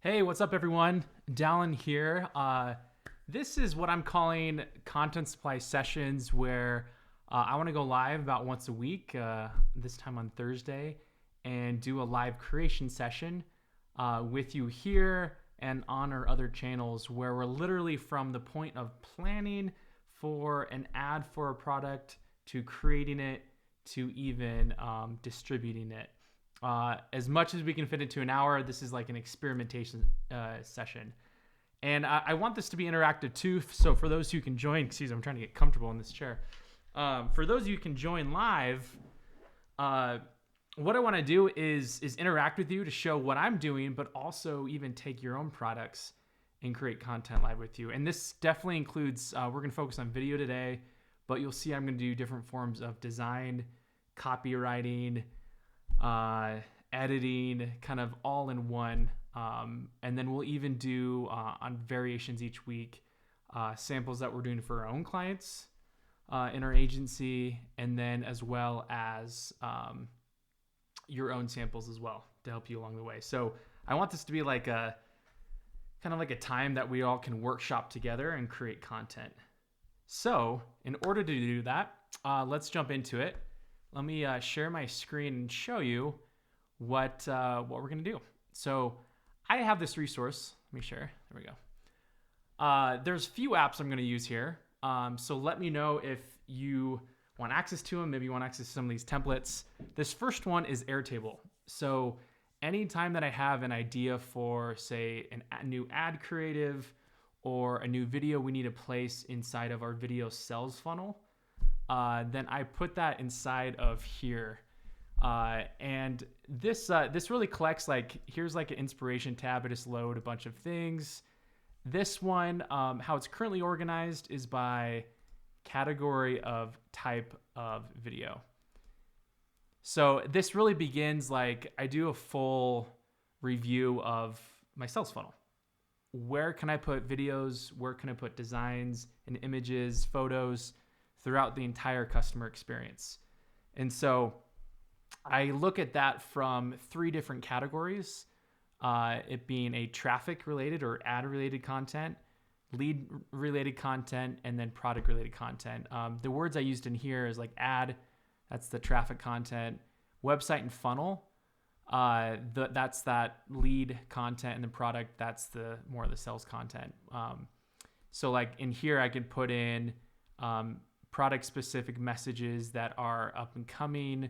Hey, what's up, everyone? Dallin here. This is what I'm calling content supply sessions, where I want to go live about once a week, this time on Thursday, and do a live creation session with you here and on our other channels, where we're literally from the point of planning for an ad for a product to creating it to even distributing it. As much as we can fit into an hour, this is like an experimentation session. And I want this to be interactive too. So for those who can join, I'm trying to get comfortable in this chair. For those of you who can join live, what I want to do is interact with you to show what I'm doing, but also even take your own products and create content live with you. And this definitely includes, we're going to focus on video today, but you'll see I'm going to do different forms of design, copywriting, editing, kind of all in one. And then we'll even do on variations each week, samples that we're doing for our own clients in our agency, and then as well as your own samples as well to help you along the way. So I want this to be like a kind of like a time that we all can workshop together and create content. So in order to do that, let's jump into it. Let me share my screen and show you what we're going to do. So I have this resource. Let me share. There we go. There's a few apps I'm going to use here. So let me know if you want access to them. Maybe you want access to some of these templates. This first one is Airtable. So anytime that I have an idea for, say, a new ad creative or a new video we need to place inside of our video sales funnel, then I put that inside of here. And this really collects, like, here's like an inspiration tab. I just load a bunch of things. This one, how it's currently organized is by category of type of video. So this really begins, like, I do a full review of my sales funnel. Where can I put videos? Where can I put designs and images, photos throughout the entire customer experience? And so I look at that from three different categories, it being a traffic related or ad related content, lead related content, and then product related content. The words I used in here is like ad, that's the traffic content, website and funnel, that's that lead content, and the product, that's the more of the sales content. So like in here, I could put in product specific messages that are up and coming.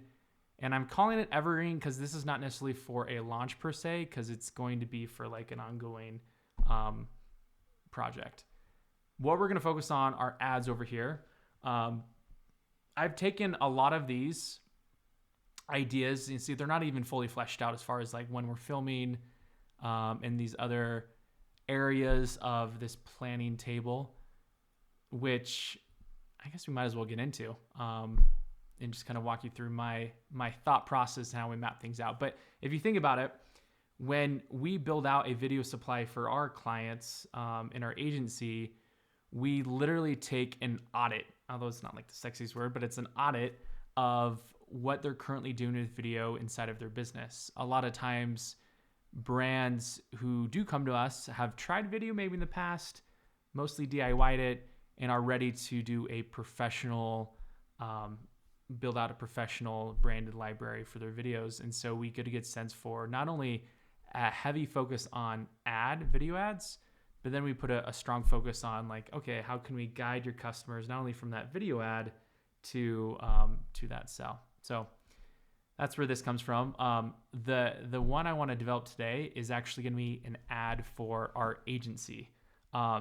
And I'm calling it evergreen because this is not necessarily for a launch per se, because it's going to be for like an ongoing project. What we're going to focus on are ads over here. I've taken a lot of these ideas. You see, they're not even fully fleshed out as far as like when we're filming in these other areas of this planning table, which I guess we might as well get into. And just kind of walk you through my thought process and how we map things out. But if you think about it, when we build out a video supply for our clients in our agency, we literally take an audit, although it's not like the sexiest word, but it's an audit of what they're currently doing with video inside of their business. A lot of times brands who do come to us have tried video maybe in the past, mostly DIY'd it, and are ready to do a professional build out a professional branded library for their videos. And so we get a good sense for not only a heavy focus on video ads, but then we put a strong focus on like, okay, how can we guide your customers not only from that video ad to that sell? So that's where this comes from. The one I want to develop today is actually going to be an ad for our agency.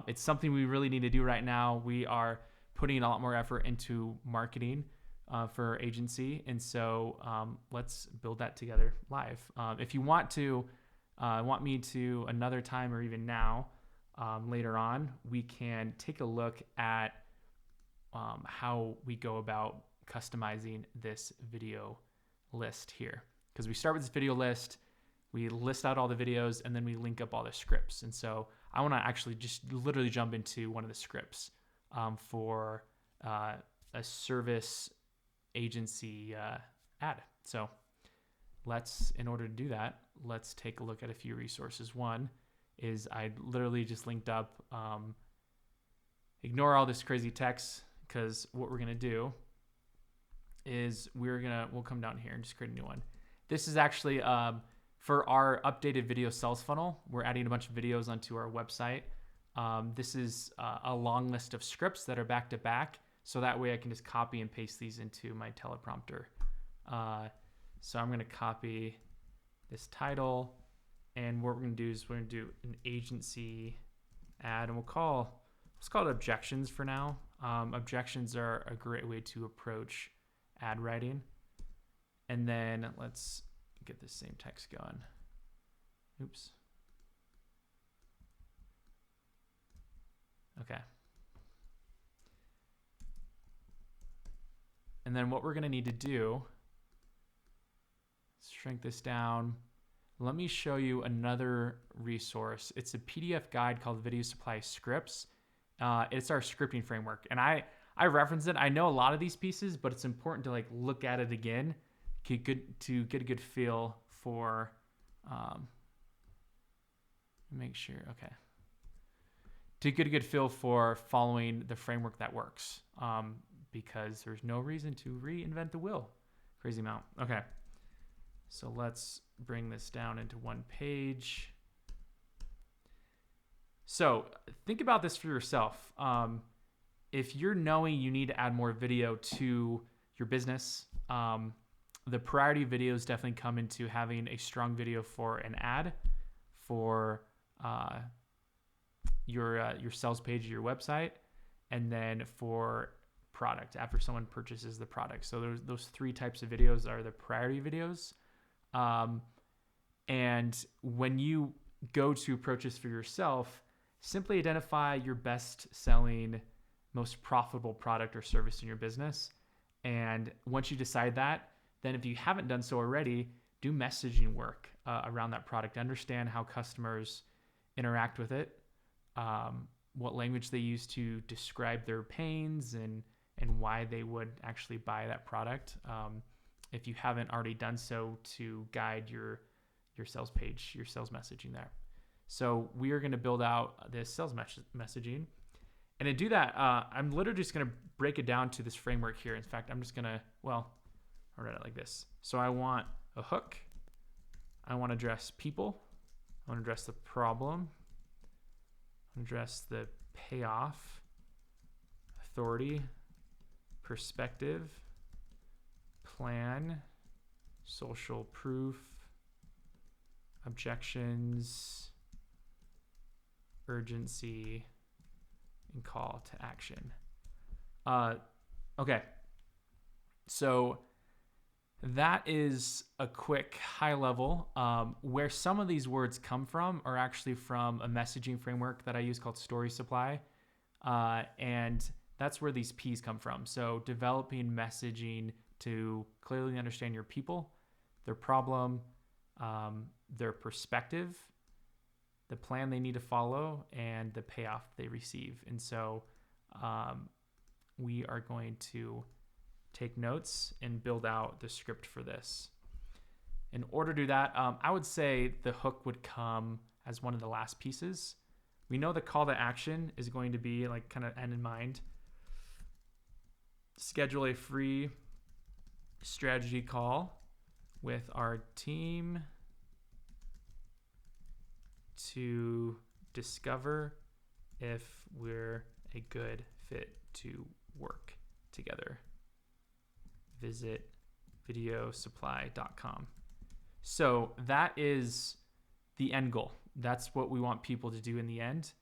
It's something we really need to do right now. We are putting a lot more effort into marketing for our agency. And so let's build that together live. If you want me to another time or even now, later on, we can take a look at how we go about customizing this video list here. Because we start with this video list, we list out all the videos, and then we link up all the scripts. And so I want to actually just literally jump into one of the scripts for a service agency ad. So in order to do that, let's take a look at a few resources. One is I literally just linked up, ignore all this crazy text, because what we're going to do is we'll come down here and just create a new one. This is actually for our updated video sales funnel. We're adding a bunch of videos onto our website. This is a long list of scripts that are back to back. So that way I can just copy and paste these into my teleprompter. So I'm going to copy this title, and what we're going to do is we're going to do an agency ad, and let's call it Objections for now. Objections are a great way to approach ad writing. And then let's get this same text going. Oops. Okay. And then what we're going to need to do is shrink this down. Let me show you another resource. It's a PDF guide called Video Supply Scripts. It's our scripting framework. And I reference it. I know a lot of these pieces, but it's important to like look at it again to get a good feel for, make sure, okay. To get a good feel for following the framework that works. Because there's no reason to reinvent the wheel. Crazy amount. Okay. So let's bring this down into one page. So think about this for yourself. If you're knowing you need to add more video to your business, the priority videos definitely come into having a strong video for an ad, for your sales page of your website, and then for product after someone purchases the product. So those three types of videos are the priority videos. And when you go to approach this for yourself, simply identify your best selling, most profitable product or service in your business. And once you decide that, then if you haven't done so already, do messaging work around that product. Understand how customers interact with it, what language they use to describe their pains, and why they would actually buy that product. If you haven't already done so, to guide your sales page, your sales messaging there. So we are going to build out this sales messaging. And to do that, I'm literally just going to break it down to this framework here. In fact, I'm just going to, I'll write it like this. So I want a hook. I want to address people. I want to address the problem. I want to address the payoff, authority, perspective, plan, social proof, objections, urgency, and call to action. Okay. So that is a quick high level. Where some of these words come from are actually from a messaging framework that I use called Story Supply. And that's where these P's come from. So developing messaging to clearly understand your people, their problem, their perspective, the plan they need to follow, and the payoff they receive. And so we are going to take notes and build out the script for this. In order to do that, I would say the hook would come as one of the last pieces. We know the call to action is going to be like kind of end in mind. Schedule a free strategy call with our team to discover if we're a good fit to work together. Visit videosupply.com. So that is the end goal. That's what we want people to do in the end.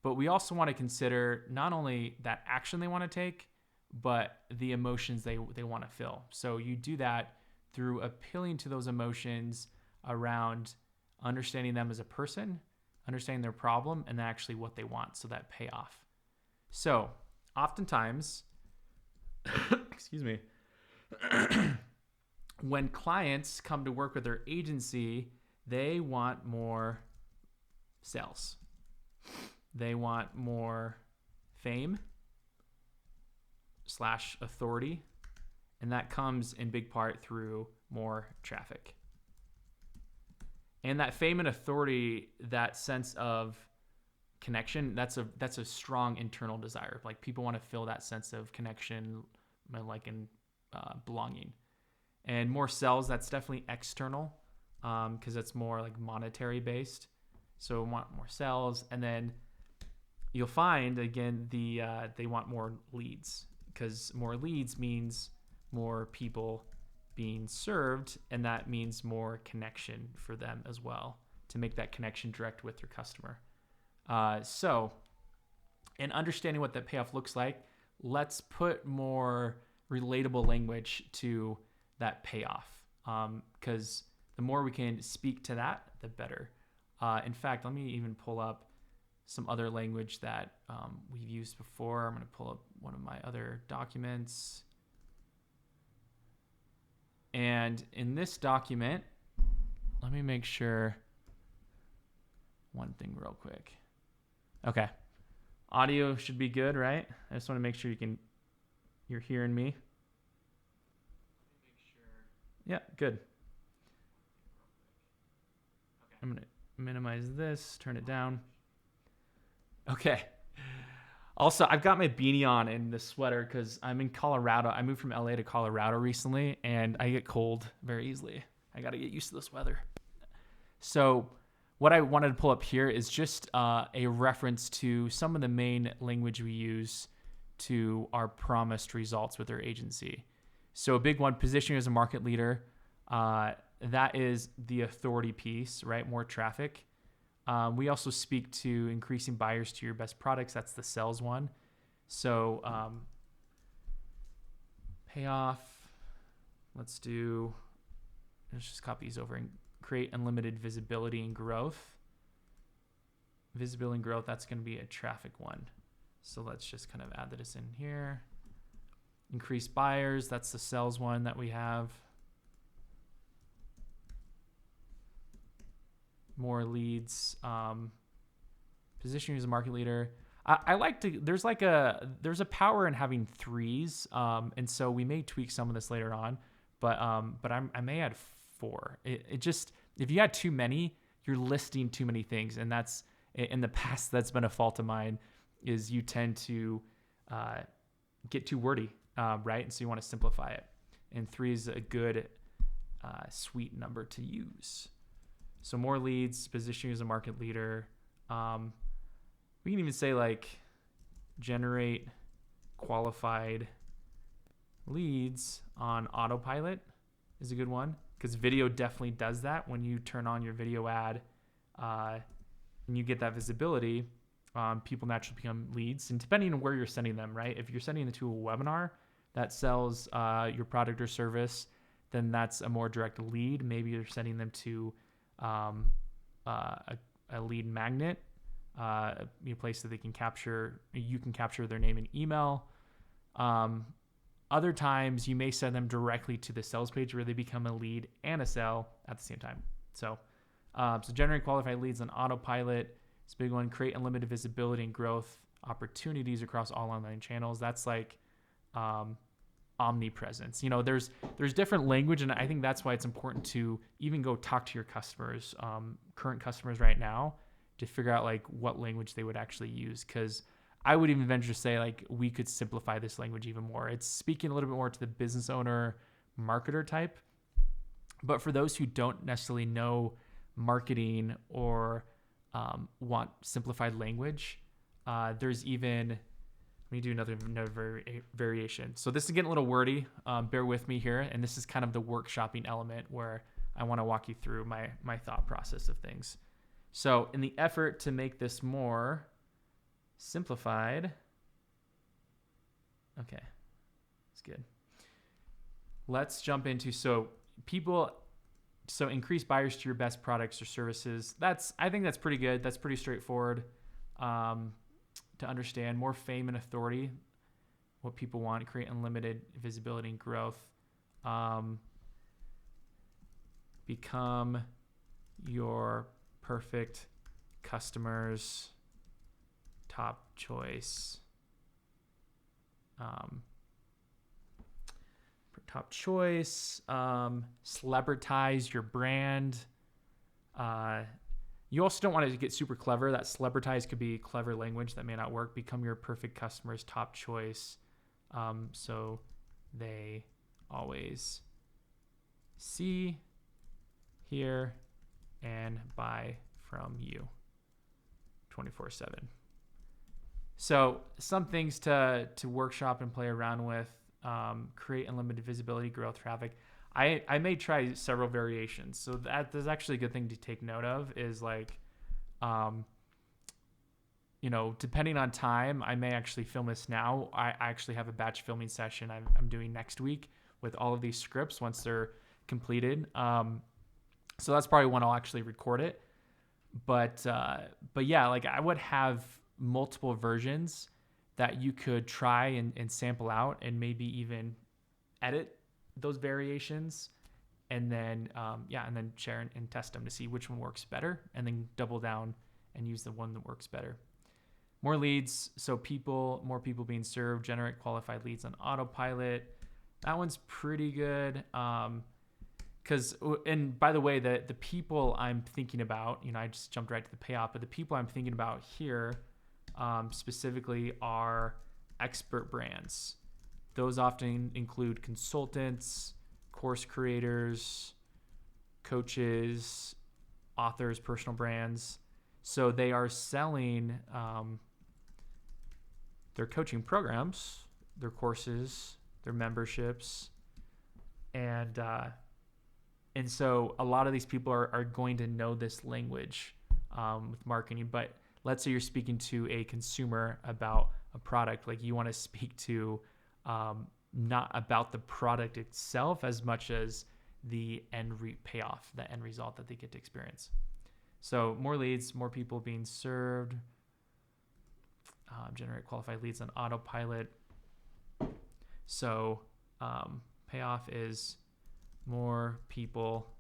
But we also want to consider not only that action they want to take, but the emotions they want to feel. So you do that through appealing to those emotions around understanding them as a person, understanding their problem, and then actually what they want. So that payoff. So oftentimes, excuse me, when clients come to work with their agency, they want more sales. They want more fame / authority, and that comes in big part through more traffic. And that fame and authority, that sense of connection, that's a strong internal desire. Like people want to feel that sense of connection, like in belonging. And more sales, that's definitely external, because it's more like monetary based. So we want more sales, and then you'll find again they want more leads, because more leads means more people being served, and that means more connection for them as well, to make that connection direct with your customer. So in understanding what that payoff looks like, let's put more relatable language to that payoff, because the more we can speak to that, the better. In fact, let me even pull up some other language that we've used before. I'm going to pull up one of my other documents. And in this document, let me make sure one thing real quick. Okay. Audio should be good, right? I just want to make sure you're hearing me. Yeah, good. I'm going to minimize this, turn it down. Okay. Also, I've got my beanie on and the sweater because I'm in Colorado. I moved from LA to Colorado recently, and I get cold very easily. I got to get used to this weather. So what I wanted to pull up here is just a reference to some of the main language we use to our promised results with our agency. So a big one, positioning as a market leader. That is the authority piece, right? More traffic. We also speak to increasing buyers to your best products. That's the sales one. So payoff. Let's just copy these over and create unlimited visibility and growth. Visibility and growth, that's going to be a traffic one. So let's just kind of add this in here. Increase buyers, that's the sales one that we have. More leads. Positioning as a market leader. I like to, there's a power in having threes. And so we may tweak some of this later on, but I may add 4. It just, if you add too many, you're listing too many things. And that's, in the past, that's been a fault of mine, is you tend to get too wordy, right? And so you want to simplify it. And 3 is a good sweet number to use. So more leads, positioning as a market leader. We can even say like generate qualified leads on autopilot is a good one, because video definitely does that. When you turn on your video ad and you get that visibility, people naturally become leads. And depending on where you're sending them, right? If you're sending them to a webinar that sells your product or service, then that's a more direct lead. Maybe you're sending them to a lead magnet, a place that they can capture, you can capture their name and email. Other times you may send them directly to the sales page where they become a lead and a sale at the same time. So generate qualified leads on autopilot. It's a big one. Create unlimited visibility and growth opportunities across all online channels. That's like omnipresence. There's different language, and I think that's why it's important to even go talk to your customers, current customers right now, to figure out like what language they would actually use. Because I would even venture to say like we could simplify this language even more. It's speaking a little bit more to the business owner, marketer type. But for those who don't necessarily know marketing or want simplified language, there's even, let me do another variation. So this is getting a little wordy. Bear with me here. And this is kind of the workshopping element where I want to walk you through my thought process of things. So in the effort to make this more simplified, okay, that's good. Let's jump into, so increase buyers to your best products or services. I think that's pretty good. That's pretty straightforward to understand. More fame and authority, what people want, create unlimited visibility and growth. Become your perfect customer's top choice. Celebritize your brand. You also don't want to get super clever. That celebritize could be clever language that may not work. Become your perfect customer's top choice. So they always see, hear, and buy from you 24/7. So some things to workshop and play around with. Create unlimited visibility, grow traffic. I may try several variations. So that's actually a good thing to take note of is like, depending on time, I may actually film this now. I actually have a batch filming session I'm doing next week with all of these scripts once they're completed. So that's probably when I'll actually record it. But yeah, like I would have multiple versions that you could try and sample out and maybe even edit those variations and then share and test them to see which one works better and then double down and use the one that works better. More leads, so more people being served, generate qualified leads on autopilot. That one's pretty good. And by the way, the people I'm thinking about, I just jumped right to the payoff, but the people I'm thinking about here specifically are expert brands. Those often include consultants, course creators, coaches, authors, personal brands. So they are selling their coaching programs, their courses, their memberships, and so a lot of these people are going to know this language with marketing. But let's say you're speaking to a consumer about a product, like you want to speak to not about the product itself as much as the end payoff, the end result that they get to experience. So more leads, more people being served, generate qualified leads on autopilot. So payoff is more people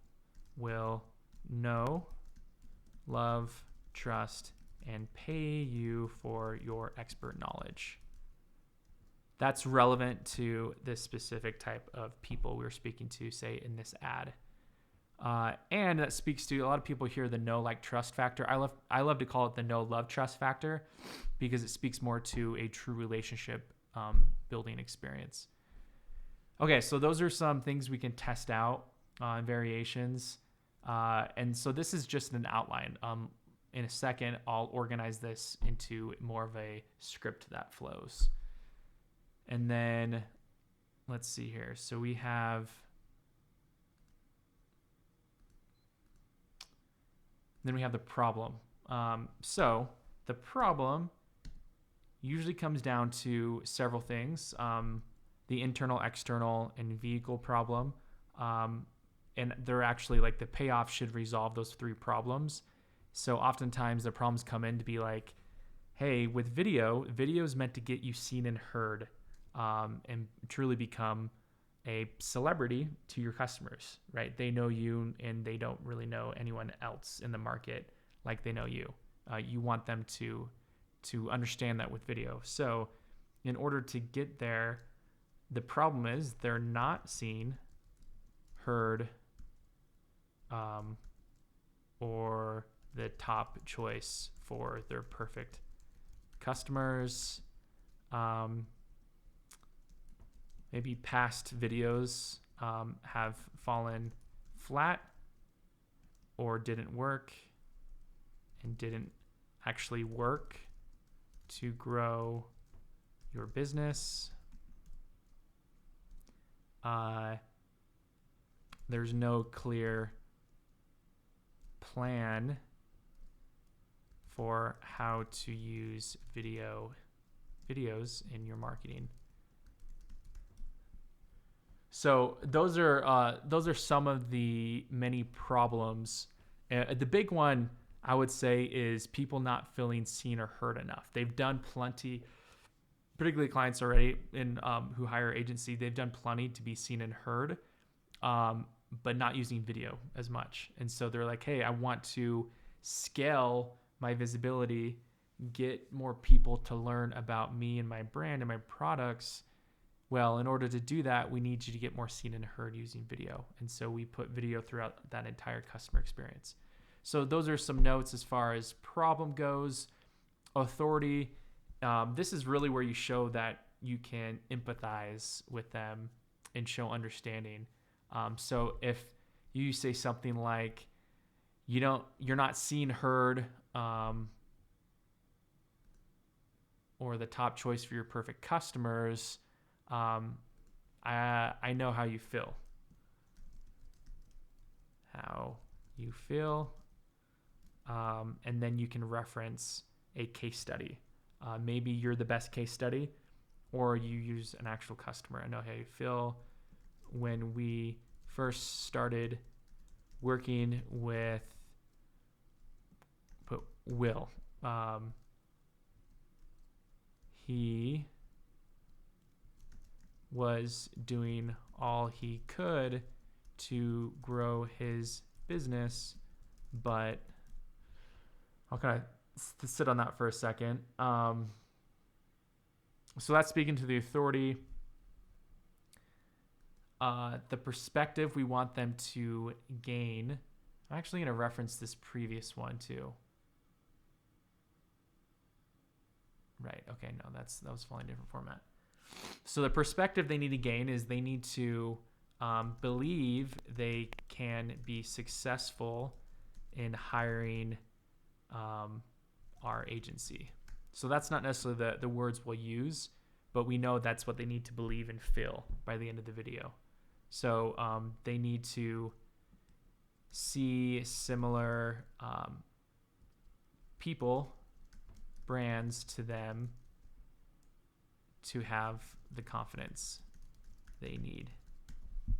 will know, love, trust, and pay you for your expert knowledge. That's relevant to this specific type of people we're speaking to, say, in this ad. And that speaks to a lot of people here, the know, like, trust factor. I love to call it the know, love, trust factor because it speaks more to a true relationship building experience. Okay, so those are some things we can test out on variations. And so this is just an outline. In a second, I'll organize this into more of a script that flows. And then let's see here. So we have... Then we have the problem. So the problem usually comes down to several things. The internal, external, and vehicle problem. And they're actually like the payoff should resolve those three problems. So oftentimes the problems come in to be like, hey, with video is meant to get you seen and heard and truly become a celebrity to your customers, right? They know you and they don't really know anyone else in the market like they know you. You want them to understand that with video. So in order to get there, the problem is they're not seen, heard, or the top choice for their perfect customers. Maybe past videos have fallen flat or didn't work and didn't actually work to grow your business. There's no clear plan for how to use videos in your marketing. So those are some of the many problems. The big one I would say is people not feeling seen or heard enough. They've done plenty, particularly clients already who hire agency. They've done plenty to be seen and heard, but not using video as much. And so they're like, hey, I want to scale my visibility, get more people to learn about me and my brand and my products. Well, in order to do that, we need you to get more seen and heard using video. And so we put video throughout that entire customer experience. So those are some notes as far as problem goes. Authority. This is really where you show that you can empathize with them and show understanding. So if you say something like, you're not seen, heard, or the top choice for your perfect customers, I know how you feel. How you feel. And then you can reference a case study. Maybe you're the best case study, or you use an actual customer. I know how you feel. When we first started working with Will, he was doing all he could to grow his business, but I'll kind of sit on that for a second. So that's speaking to the authority. The perspective we want them to gain. I'm actually going to reference this previous one too. Right. Okay. No, that was falling in a different format. So the perspective they need to gain is they need to believe they can be successful in hiring our agency. So that's not necessarily the words we'll use, but we know that's what they need to believe and feel by the end of the video. So they need to see similar people, brands to them to have the confidence they need.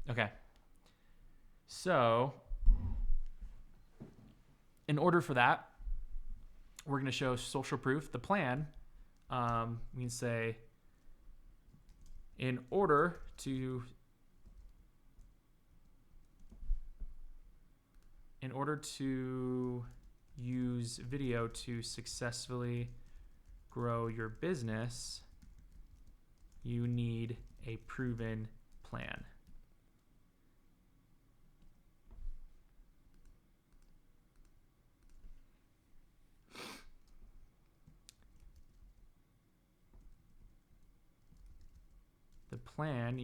Okay. So in order for that, we're going to show social proof. The plan, we can say, in order to use video to successfully grow your business, you need a proven plan. The plan,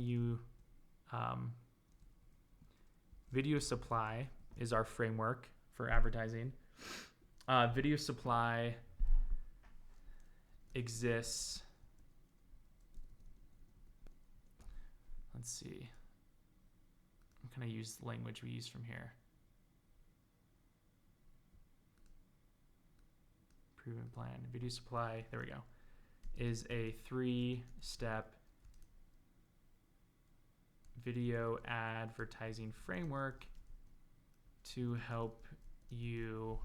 video supply is our framework for advertising. Video supply exists. Let's see. I'm going to use the language we use from here. Proven plan. Video supply, there we go, is a 3-step video advertising framework to help you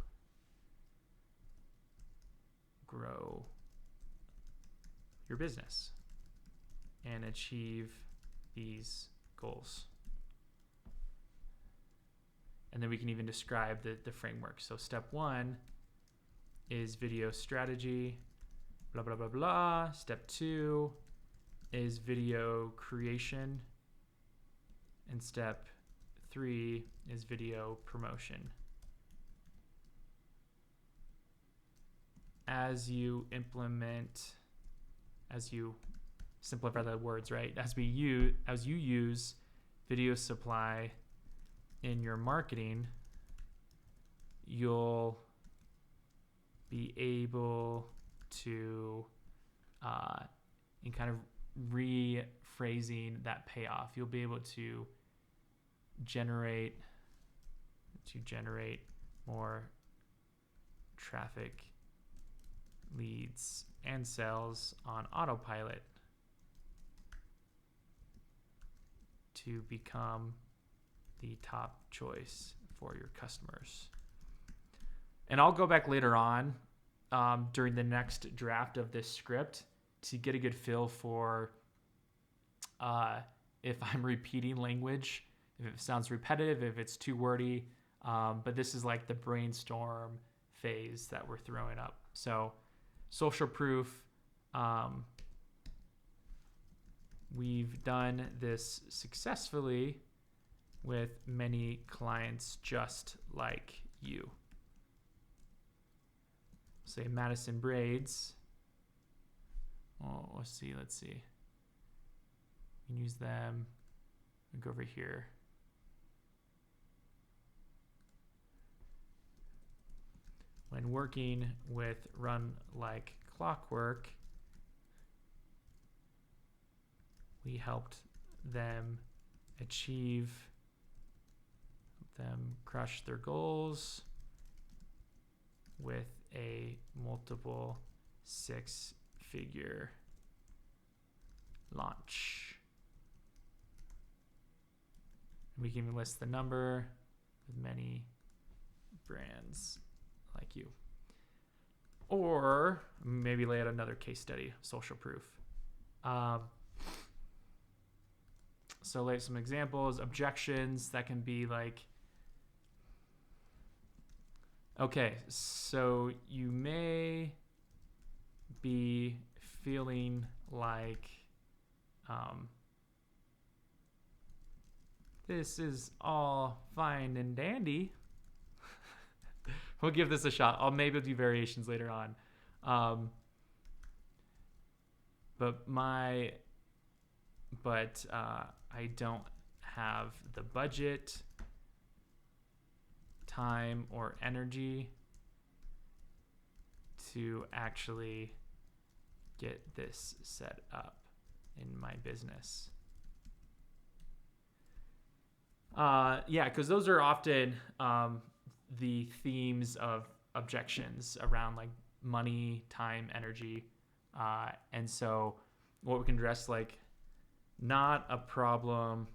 grow your business and achieve these goals. And then we can even describe the framework. So step 1 is video strategy, blah, blah, blah, blah. Step 2 is video creation. And step 3 is video promotion. As you simplify the words, right? As you use video supply in your marketing, you'll be able to, in kind of rephrasing that payoff, you'll be able to generate more traffic, leads, and sales on autopilot to become the top choice for your customers. And I'll go back later on during the next draft of this script to get a good feel for if I'm repeating language, if it sounds repetitive, if it's too wordy. But this is like the brainstorm phase that we're throwing up. So social proof, we've done this successfully with many clients just like you. say Madison Braids. Oh, let's see. You can use them. We'll go over here. When working with Run Like Clockwork, we helped them crush their goals with a multiple 6-figure launch. We can even list the number with many brands like you. Or maybe lay out another case study, social proof. So lay some examples, objections that can be like, okay, so you may be feeling like this is all fine and dandy. We'll give this a shot. I'll maybe do variations later on. But I don't have the budget, time, or energy to actually get this set up in my business. Yeah, because those are often the themes of objections around like money, time, energy. And so what we can address, like, not a problem,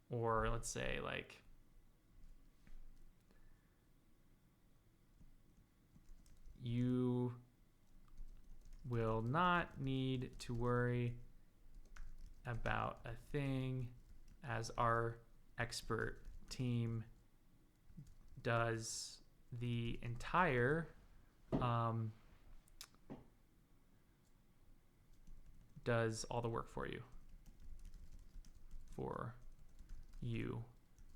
or let's say like, you will not need to worry about a thing as our expert team does the entire does all the work for you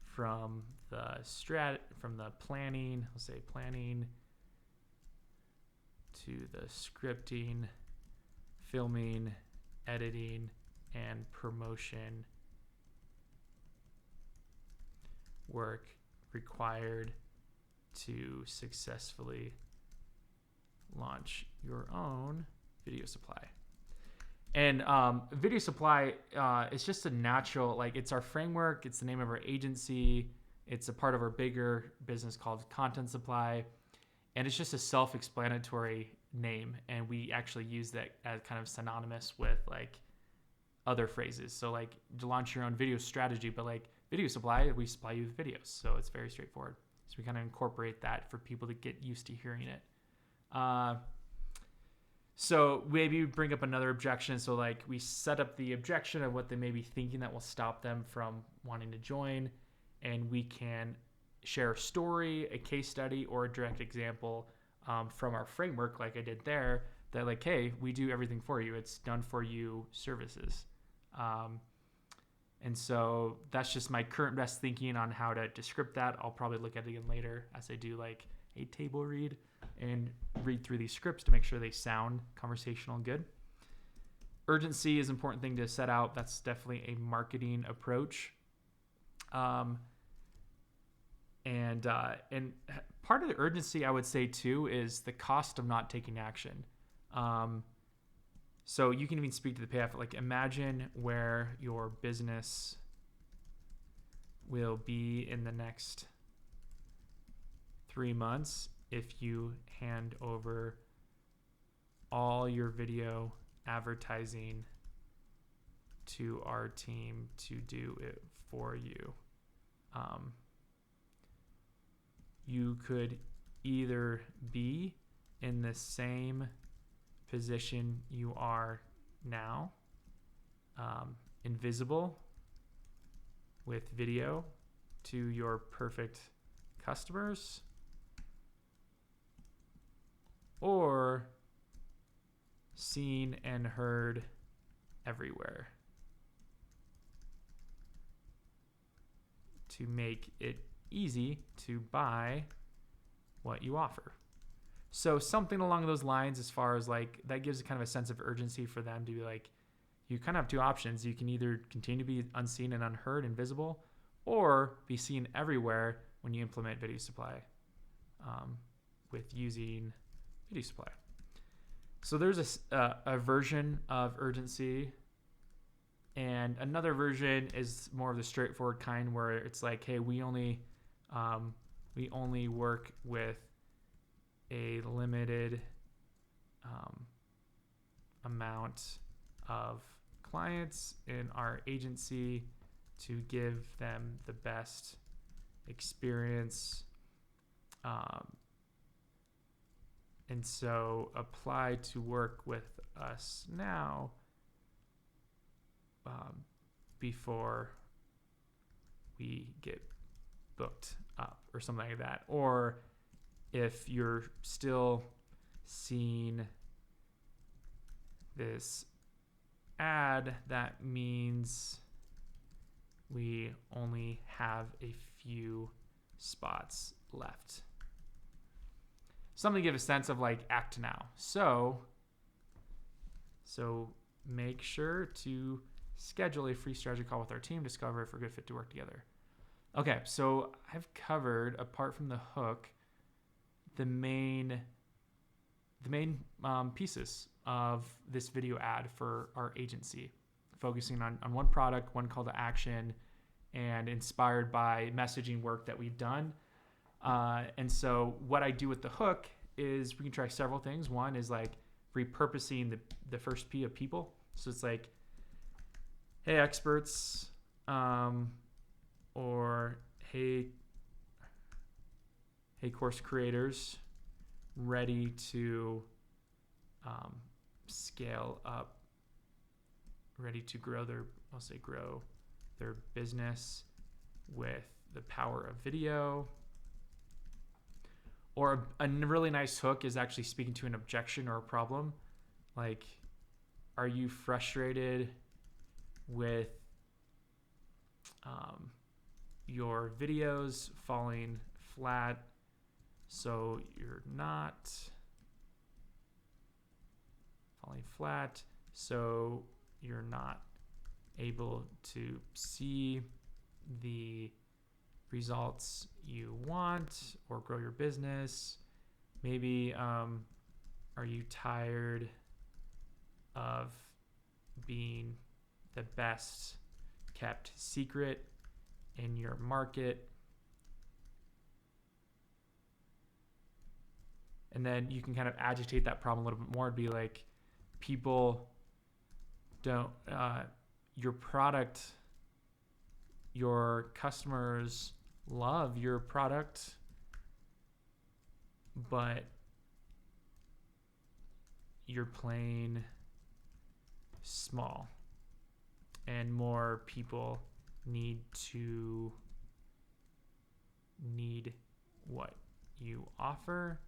from the planning, let's say planning, to the scripting, filming, editing, and promotion work required to successfully launch your own video supply. And video supply is just a natural, like, it's our framework, it's the name of our agency, it's a part of our bigger business called Content Supply, and it's just a self-explanatory name, and we actually use that as kind of synonymous with like other phrases. So like, to launch your own video strategy, but like video supply, we supply you with videos, so it's very straightforward. So we kind of incorporate that for people to get used to hearing it. So maybe we bring up another objection. So like, we set up the objection of what they may be thinking that will stop them from wanting to join, and we can share a story, a case study, or a direct example from our framework, like I did there, that like, hey, we do everything for you. It's done for you services. And so that's just my current best thinking on how to descript that. I'll probably look at it again later as I do like a table read and read through these scripts to make sure they sound conversational and good. Urgency is an important thing to set out. That's definitely a marketing approach. And part of the urgency, I would say too, is the cost of not taking action. So you can even speak to the payoff. Like, imagine where your business will be in the next 3 months if you hand over all your video advertising to our team to do it for you. You could either be in the same position you are now, invisible with video to your perfect customers, or seen and heard everywhere to make it easy to buy what you offer. So something along those lines, as far as like, that gives kind of a sense of urgency for them to be like, you kind of have two options. You can either continue to be unseen and unheard, invisible, or be seen everywhere when you implement video supply with using video supply. So there's a version of urgency, and another version is more of the straightforward kind where it's like, hey, we only work with a limited amount of clients in our agency to give them the best experience. And so apply to work with us now before we get booked up or something like that. Or if you're still seeing this ad, that means we only have a few spots left. Something to give a sense of like act now. So make sure to schedule a free strategy call with our team, discover if we're a good fit to work together. Okay, so I've covered, apart from the hook, the main pieces of this video ad for our agency, focusing on one product, one call to action, and inspired by messaging work that we've done. And so what I do with the hook is we can try several things. One is like repurposing the first P of people. So it's like, hey, experts, or hey, course creators, ready to scale up, ready to grow their business with the power of video. Or a really nice hook is actually speaking to an objection or a problem. Like, are you frustrated with your videos falling flat? So you're not falling flat, so you're not able to see the results you want or grow your business. Maybe are you tired of being the best kept secret in your market? And then you can kind of agitate that problem a little bit more and be like, people don't, your product, your customers love your product, but you're playing small, and more people need what you offer.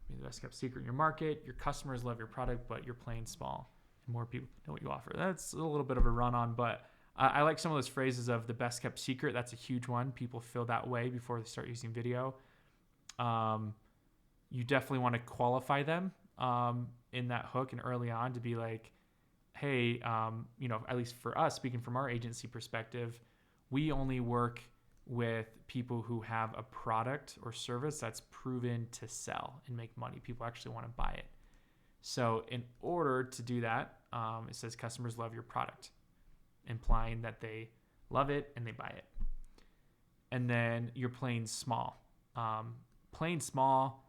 Be the best kept secret in your market. Your customers love your product, but you're playing small, and more people know what you offer. That's a little bit of a run on, but I like some of those phrases of the best kept secret. That's a huge one. People feel that way before they start using video. You definitely want to qualify them in that hook and early on to be like, hey, at least for us, speaking from our agency perspective, we only work with people who have a product or service that's proven to sell and make money. People actually want to buy it. So in order to do that, it says customers love your product, implying that they love it and they buy it. And then you're playing small. Playing small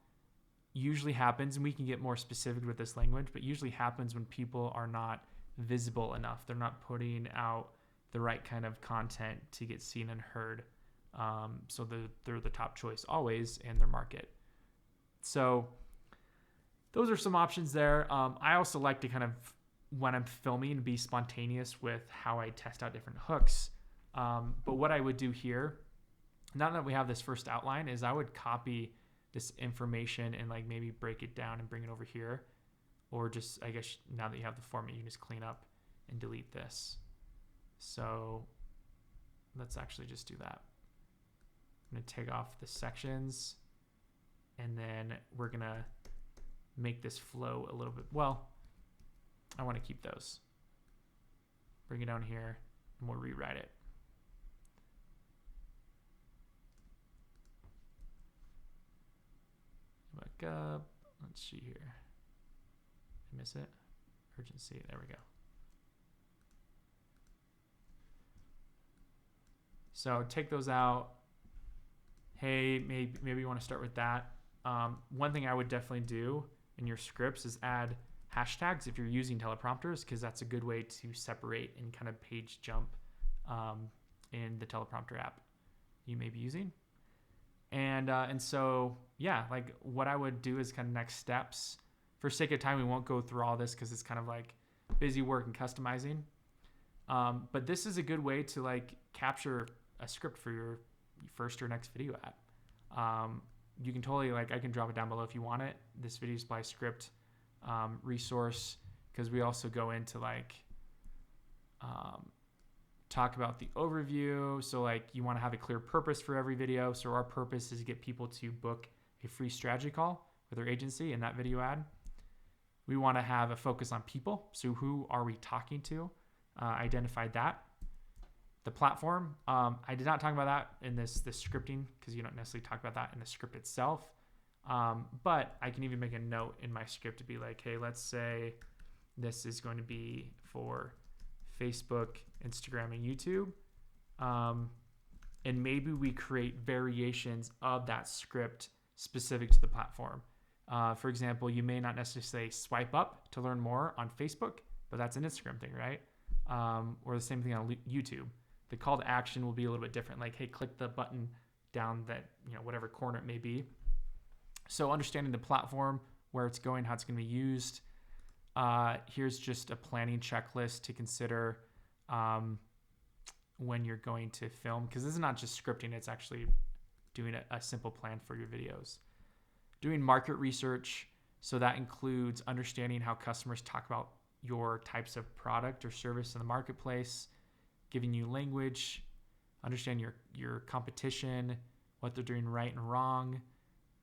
usually happens, and we can get more specific with this language, but usually happens when people are not visible enough. They're not putting out the right kind of content to get seen and heard. So they're the top choice always in their market. So those are some options there. I also like to kind of, when I'm filming, be spontaneous with how I test out different hooks. But what I would do here, now that we have this first outline, is I would copy this information and like maybe break it down and bring it over here. Or just, I guess now that you have the format, you can just clean up and delete this. So let's actually just do that. I'm going to take off the sections, and then we're going to make this flow a little bit. Well, I want to keep those. Bring it down here, and we'll rewrite it. Back up. Let's see here. Did I miss it? Urgency. There we go. So take those out. Hey, maybe you want to start with that. One thing I would definitely do in your scripts is add hashtags if you're using teleprompters, because that's a good way to separate and kind of page jump in the teleprompter app you may be using. And so, yeah, like what I would do is kind of next steps. For sake of time, we won't go through all this because it's kind of like busy work and customizing. But this is a good way to like capture a script for your first or next video ad. You can totally I can drop it down below if you want it. This video supply script resource, because we also go into talk about the overview. So you want to have a clear purpose for every video. So our purpose is to get people to book a free strategy call with their agency in that video ad. We want to have a focus on people. So who are we talking to? Identified that. The platform, I did not talk about that in this scripting, because you don't necessarily talk about that in the script itself. But I can even make a note in my script to be like, hey, let's say this is going to be for Facebook, Instagram, and YouTube. And maybe we create variations of that script specific to the platform. For example, you may not necessarily say swipe up to learn more on Facebook, but that's an Instagram thing, right? Or the same thing on YouTube. The call to action will be a little bit different. Like, hey, click the button down that, whatever corner it may be. So understanding the platform, where it's going, how it's going to be used. Here's just a planning checklist to consider when you're going to film, because this is not just scripting, it's actually doing a simple plan for your videos. Doing market research, so that includes understanding how customers talk about your types of product or service in the marketplace, giving you language, understand your competition, what they're doing right and wrong,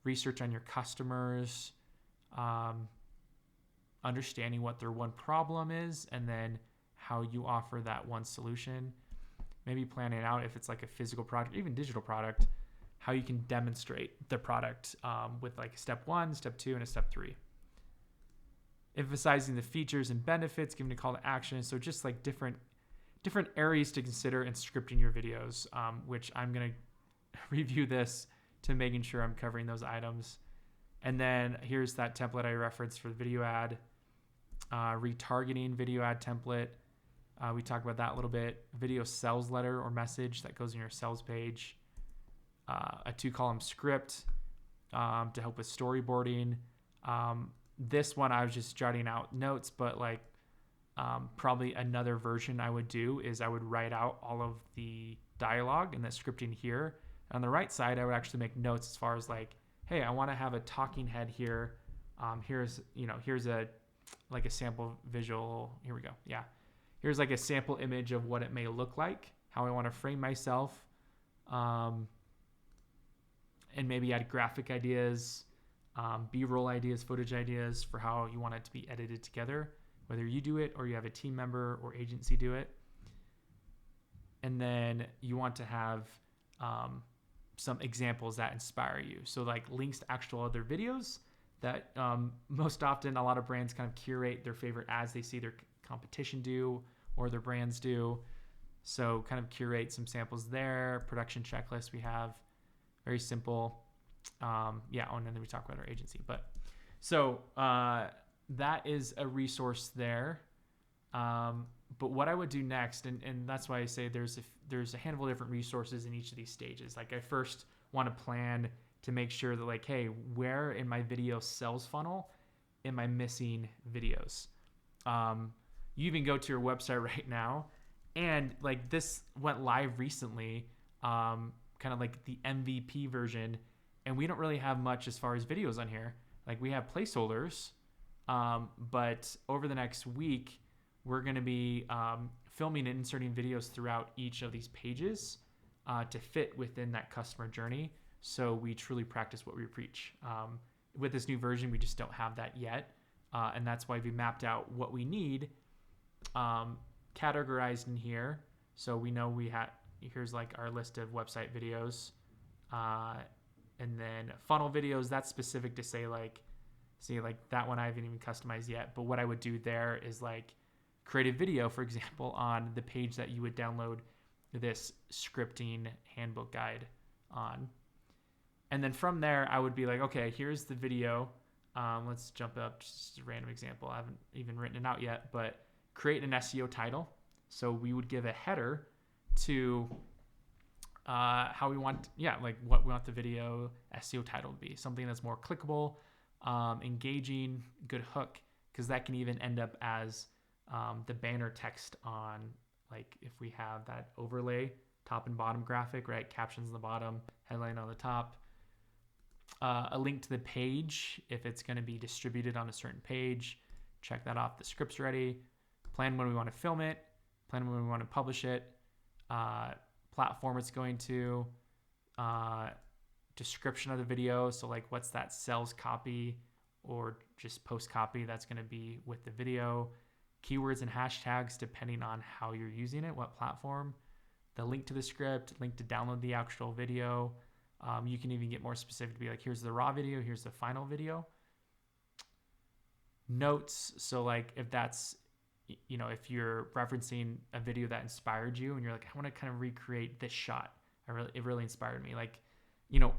research on your customers, understanding what their one problem is, and then how you offer that one solution. Maybe planning out if it's like a physical product, even digital product, how you can demonstrate the product with like step 1, step 2, and a step 3. Emphasizing the features and benefits, giving a call to action. So just like different areas to consider in scripting your videos, which I'm going to review this to making sure I'm covering those items. And then here's that template I referenced for the video ad. Retargeting video ad template. We talked about that a little bit. Video sales letter or message that goes in your sales page. A 2-column script to help with storyboarding. This one I was just jotting out notes, but probably another version I would do is I would write out all of the dialogue and the scripting here. On the right side, I would actually make notes as far as hey, I want to have a talking head here. Here's a sample visual. Here we go. Yeah. Here's a sample image of what it may look like, how I want to frame myself, and maybe add graphic ideas, B-roll ideas, footage ideas for how you want it to be edited together, whether you do it or you have a team member or agency do it. And then you want to have some examples that inspire you. So links to actual other videos that most often a lot of brands kind of curate their favorite ads they see their competition do or their brands do. So kind of curate some samples there. Production checklist we have, very simple. And then we talk about our agency. But so that is a resource there. But what I would do next, and that's why I say there's a handful of different resources in each of these stages. I first want to plan to make sure that hey, where in my video sales funnel am I missing videos? You even go to your website right now, and this went live recently, kind of the MVP version, and we don't really have much as far as videos on here. We have placeholders, but over the next week, we're going to be filming and inserting videos throughout each of these pages. to fit within that customer journey. So we truly practice what we preach. With this new version, we just don't have that yet. And that's why we mapped out what we need categorized in here. So we know here's like our list of website videos. And then funnel videos, that's specific to say like that one I haven't even customized yet. But what I would do there is like create a video, for example, on the page that you would download this scripting handbook guide on. And then from there, I would be like, okay, here's the video. Let's jump up, just a random example. I haven't even written it out yet, but create an SEO title. So we would give a header to how we want, what we want the video SEO title to be. Something that's more clickable, engaging, good hook, because that can even end up as the banner text on, like if we have that overlay, top and bottom graphic, right? Captions on the bottom, headline on the top. A link to the page if it's going to be distributed on a certain page. Check that off. The script's ready. Plan when we want to film it. Plan when we want to publish it. Platform it's going to. Description of the video. So like what's that sales copy or just post copy that's going to be with the video. Keywords and hashtags depending on how you're using it, what platform. The link to the script, link to download the actual video. You can even get more specific to be like, here's the raw video, here's the final video. Notes, so like if that's, if you're referencing a video that inspired you and you're like, I want to kind of recreate this shot. It really inspired me. Like,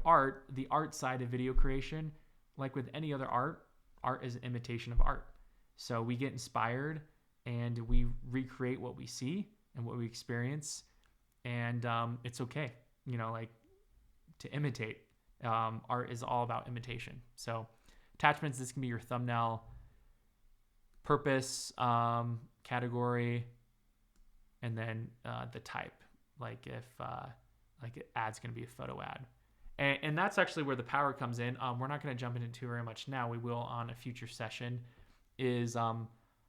art, the art side of video creation, like with any other art is an imitation of art. So we get inspired and we recreate what we see and what we experience. And it's okay, to imitate. Art is all about imitation. So attachments, this can be your thumbnail, purpose, category, and then the type. Like if an ad's going to be a photo ad. And that's actually where the power comes in. We're not going to jump into too very much now. We will on a future session.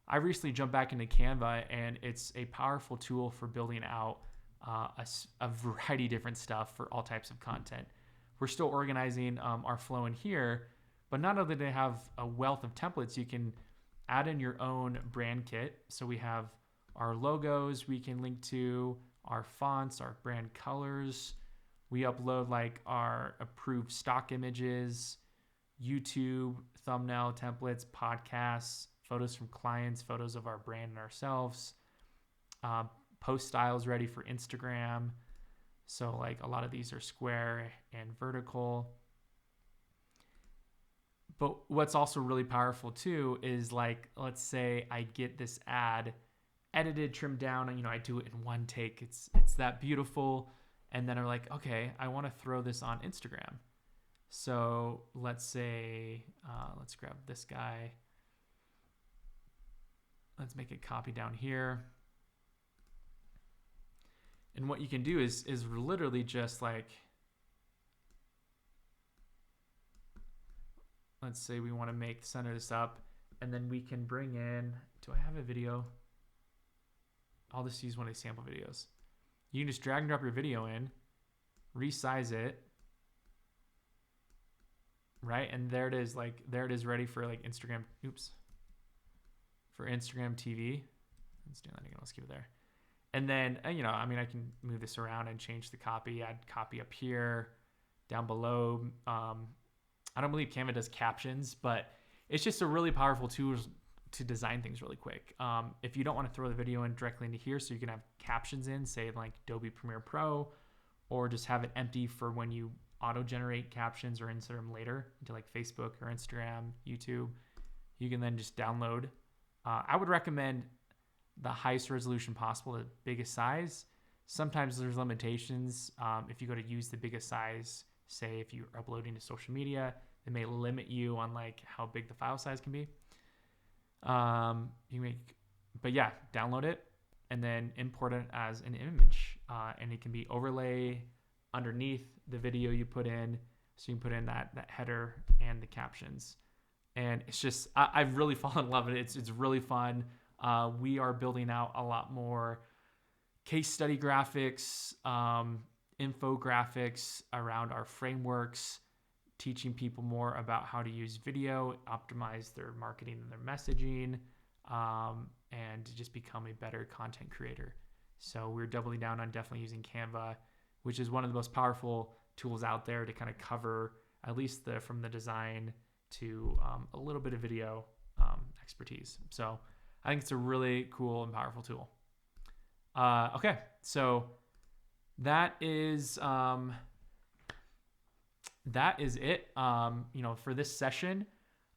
I recently jumped back into Canva, and it's a powerful tool for building out a variety of different stuff for all types of content. We're still organizing our flow in here, but not only do they have a wealth of templates, you can add in your own brand kit. So we have our logos we can link to, our fonts, our brand colors. We upload like our approved stock images, YouTube thumbnail templates, podcasts, photos from clients, photos of our brand and ourselves, post styles ready for Instagram. So like a lot of these are square and vertical. But what's also really powerful too is like, let's say I get this ad edited, trimmed down, and I do it in one take. It's that beautiful. And then I'm like, okay, I want to throw this on Instagram. So let's say, let's grab this guy. Let's make a copy down here. And what you can do is literally just like, let's say we want to center this up, and then we can bring in, do I have a video? I'll just use one of these sample videos. You can just drag and drop your video in, resize it, right? And there it is, ready for like Instagram, for Instagram TV. Let's do that again, let's keep it there. And then, I can move this around and change the copy, add copy up here, down below. I don't believe Canva does captions, but it's just a really powerful tool to design things really quick. If you don't want to throw the video in directly into here, so you can have captions in, say like Adobe Premiere Pro, or just have it empty for when you auto-generate captions or insert them later into like Facebook or Instagram, YouTube. You can then just download. I would recommend the highest resolution possible, the biggest size. Sometimes there's limitations. If you go to use the biggest size, say if you're uploading to social media, it may limit you on like how big the file size can be. Download it and then import it as an image. And it can be overlay underneath the video you put in. So you can put in that header and the captions. And it's just, I've really fallen in love with it. It's really fun. We are building out a lot more case study graphics, infographics around our frameworks, teaching people more about how to use video, optimize their marketing and their messaging, and to just become a better content creator. So we're doubling down on definitely using Canva, which is one of the most powerful tools out there to kind of cover at least from the design to a little bit of video expertise. So I think it's a really cool and powerful tool. Okay, so that is it. For this session,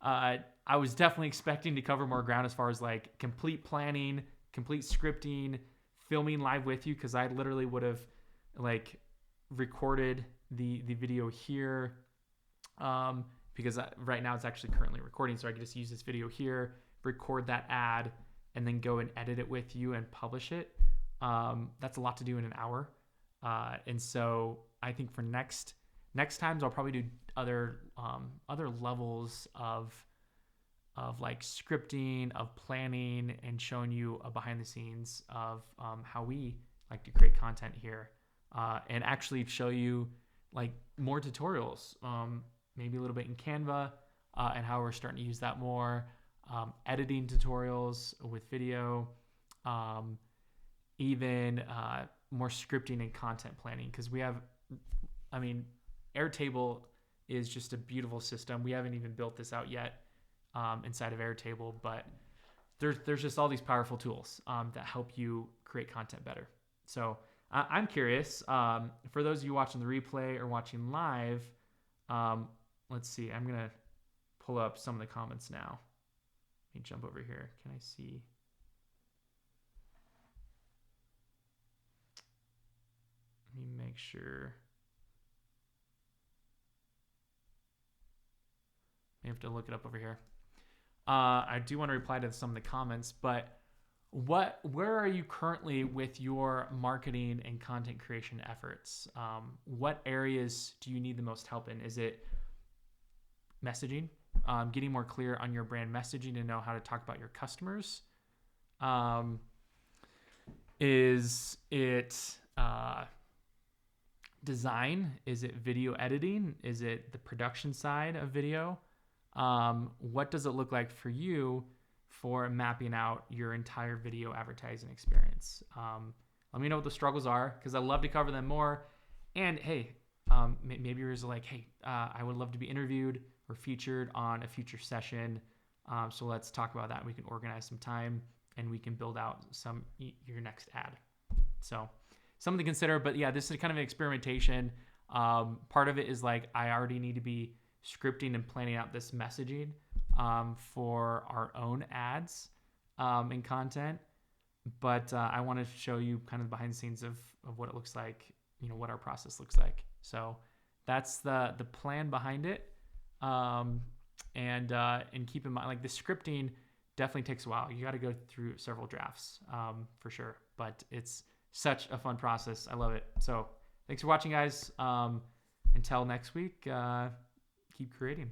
I was definitely expecting to cover more ground as far as like complete planning, complete scripting, filming live with you, because I literally would have like recorded the video here, because right now it's actually currently recording, so I could just use this video here, record that ad, and then go and edit it with you and publish it. That's a lot to do in an hour, and so I think for next times I'll probably do other levels of like scripting, of planning, and showing you a behind the scenes of how we like to create content here, and actually show you like more tutorials, maybe a little bit in Canva, and how we're starting to use that more, editing tutorials with video, even more scripting and content planning, because we have, Airtable is just a beautiful system. We haven't even built this out yet inside of Airtable, but there's just all these powerful tools that help you create content better. So I'm curious, for those of you watching the replay or watching live, let's see, I'm going to pull up some of the comments now. Let me jump over here. Can I see? Let me make sure. I have to look it up over here. I do want to reply to some of the comments, but where are you currently with your marketing and content creation efforts? What areas do you need the most help in? Is it messaging, getting more clear on your brand messaging to know how to talk about your customers? Is it design? Is it video editing? Is it the production side of video? What does it look like for you for mapping out your entire video advertising experience? Let me know what the struggles are, because I love to cover them more. And hey, maybe you're like, hey, I would love to be interviewed or featured on a future session. So let's talk about that. We can organize some time and we can build out your next ad. So something to consider. But yeah, this is kind of an experimentation. Part of it is like, I already need to be scripting and planning out this messaging for our own ads and content. But I want to show you kind of behind the scenes of what it looks like, what our process looks like. So that's the plan behind it. And keep in mind, like, the scripting definitely takes a while. You got to go through several drafts for sure, but it's such a fun process. I love it. So thanks for watching, guys. Until next week, keep creating.